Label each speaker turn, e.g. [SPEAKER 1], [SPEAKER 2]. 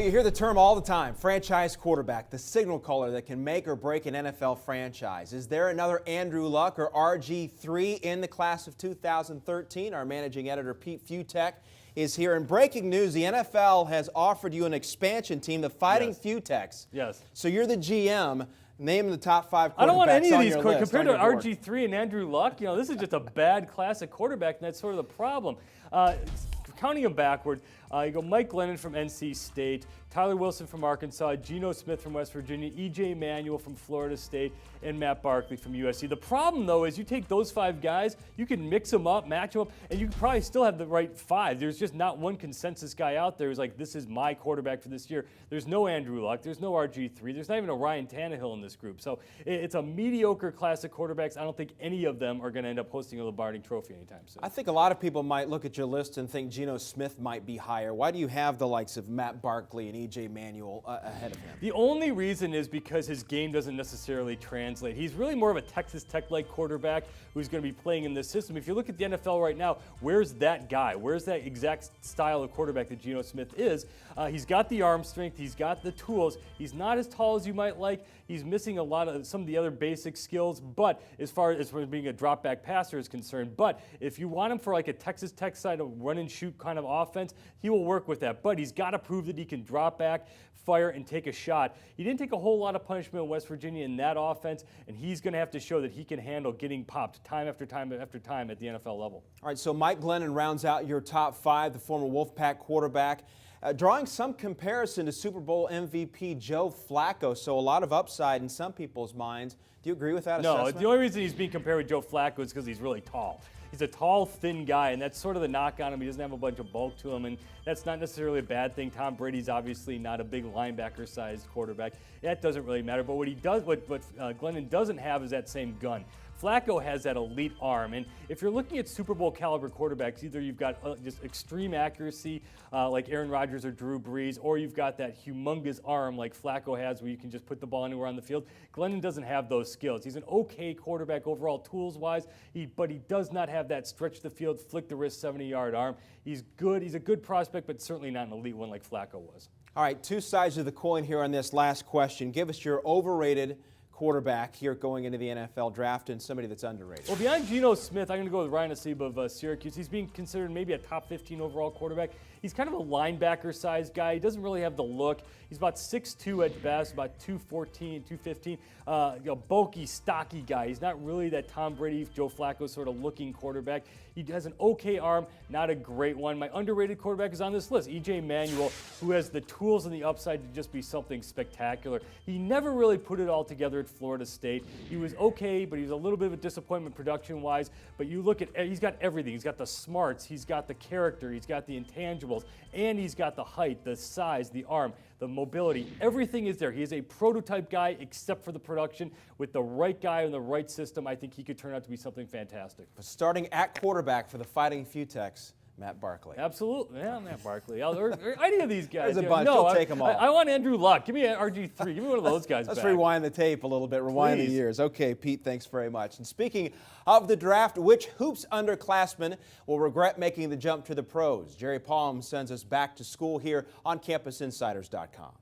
[SPEAKER 1] Well, you hear the term all the time, franchise quarterback, the signal caller that can make or break an NFL franchise. Is there another Andrew Luck or RG3 in the class of 2013? Our managing editor, Pete Fiutak, is here. In breaking news, the NFL has offered you an expansion team, the Fighting Fiutaks.
[SPEAKER 2] Yes.
[SPEAKER 1] So you're the GM. Name the top 5 quarterbacks
[SPEAKER 2] I don't want any of
[SPEAKER 1] on
[SPEAKER 2] these
[SPEAKER 1] your list,
[SPEAKER 2] compared to
[SPEAKER 1] on your board.
[SPEAKER 2] RG3 and Andrew Luck. You know, this is just a bad class of quarterback, and that's sort of the problem. Counting them backward, you go Mike Glennon from NC State, Tyler Wilson from Arkansas, Geno Smith from West Virginia, E.J. Manuel from Florida State, and Matt Barkley from USC. The problem, though, is you take those 5 guys, you can mix them up, match them up, and you can probably still have the right 5. There's just not one consensus guy out there who's like, this is my quarterback for this year. There's no Andrew Luck. There's no RG3. There's not even a Ryan Tannehill in this group. So it's a mediocre class of quarterbacks. I don't think any of them are going to end up hosting a Lombardi Trophy anytime soon.
[SPEAKER 1] I think a lot of people might look at your list and think Geno Smith might be higher. Why do you have the likes of Matt Barkley and E.J. Manuel ahead of him?
[SPEAKER 2] The only reason is because his game doesn't necessarily translate. He's really more of a Texas Tech-like quarterback who's going to be playing in this system. If you look at the NFL right now, where's that guy? Where's that exact style of quarterback that Geno Smith is? He's got the arm strength. He's got the tools. He's not as tall as you might like. He's missing a lot of some of the other basic skills, but as far as being a drop-back passer is concerned. But if you want him for like a Texas Tech side of run-and-shoot kind of offense, he will work with that. But he's got to prove that he can drop back, fire, and take a shot. He didn't take a whole lot of punishment in West Virginia in that offense, and he's going to have to show that he can handle getting popped time after time after time at the NFL level.
[SPEAKER 1] All right, so Mike Glennon rounds out your top 5, the former Wolfpack quarterback, drawing some comparison to Super Bowl MVP Joe Flacco, so a lot of upside in some people's minds. Do you agree with that assessment?
[SPEAKER 2] No, the only reason he's being compared with Joe Flacco is because he's really tall. He's a tall, thin guy, and that's sort of the knock on him. He doesn't have a bunch of bulk to him, and that's not necessarily a bad thing. Tom Brady's obviously not a big linebacker-sized quarterback. That doesn't really matter. But what Glennon doesn't have is that same gun. Flacco has that elite arm, and if you're looking at Super Bowl caliber quarterbacks, either you've got just extreme accuracy like Aaron Rodgers or Drew Brees, or you've got that humongous arm like Flacco has where you can just put the ball anywhere on the field. Glennon doesn't have those skills. He's an okay quarterback overall tools-wise, but he does not have that stretch the field, flick the wrist 70-yard arm. He's good. He's a good prospect, but certainly not an elite one like Flacco was. All
[SPEAKER 1] right, 2 sides of the coin here on this last question. Give us your overrated quarterback here going into the NFL draft and somebody that's underrated.
[SPEAKER 2] Well, beyond Geno Smith, I'm going to go with Ryan Asib of Syracuse. He's being considered maybe a top 15 overall quarterback. He's kind of a linebacker-sized guy. He doesn't really have the look. He's about 6'2" at best, about 214, 215. A bulky, stocky guy. He's not really that Tom Brady, Joe Flacco sort of looking quarterback. He has an okay arm, not a great one. My underrated quarterback is on this list, E.J. Manuel, who has the tools and the upside to just be something spectacular. He never really put it all together at Florida State. He was okay, but he was a little bit of a disappointment production-wise. But you look at, he's got everything. He's got the smarts, he's got the character, he's got the intangibles, and he's got the height, the size, the arm, the mobility. Everything is there. He is a prototype guy except for the production. With the right guy in the right system, I think he could turn out to be something fantastic.
[SPEAKER 1] Starting at quarterback for the Fighting Fiutaks, Matt Barkley.
[SPEAKER 2] Absolutely. Yeah, Matt Barkley. Or any of these guys.
[SPEAKER 1] There's a bunch.
[SPEAKER 2] No,
[SPEAKER 1] We'll take them all.
[SPEAKER 2] I want Andrew Luck. Give me an RG3. Give me one of those guys
[SPEAKER 1] Let's
[SPEAKER 2] back.
[SPEAKER 1] rewind the tape a little bit. Rewind
[SPEAKER 2] Please.
[SPEAKER 1] the years. Okay, Pete, thanks very much. And speaking of the draft, which hoops underclassmen will regret making the jump to the pros? Jerry Palm sends us back to school here on CampusInsiders.com.